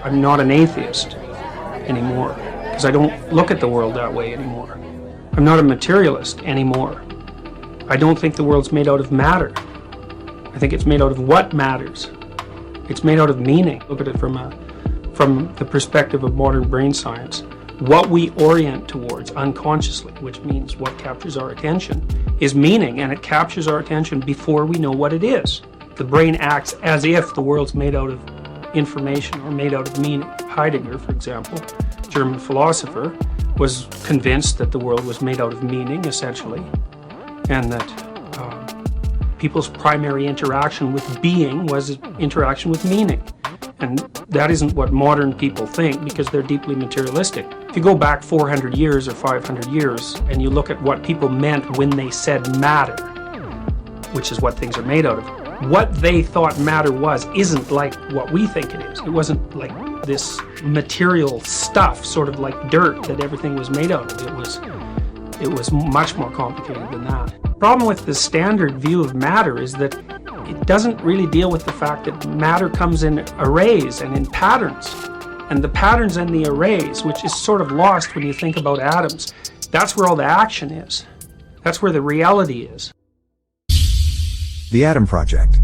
I'm not an atheist anymore because I don't look at the world that way anymore. I'm not a materialist anymore. I don't think the world's made out of matter. I think it's made out of what matters. It's made out of meaning. Look at it from the perspective of modern brain science. What we orient towards unconsciously, which means what captures our attention, is meaning, and it captures our attention before we know what it is. The brain acts as if the world's made out of information or made out of meaning. Heidegger, for example, German philosopher, was convinced that the world was made out of meaning, essentially, and that people's primary interaction with being was interaction with meaning. And that isn't what modern people think because they're deeply materialistic. If you go back 400 years or 500 years and you look at what people meant when they said matter, which is what things are made out of, what they thought matter was isn't like what we think it is. It wasn't like this material stuff, sort of like dirt that everything was made out of. It was much more complicated than that. The problem with the standard view of matter is that it doesn't really deal with the fact that matter comes in arrays and in patterns. And the patterns and the arrays, which is sort of lost when you think about atoms, that's where all the action is. That's where the reality is. The Atom Project.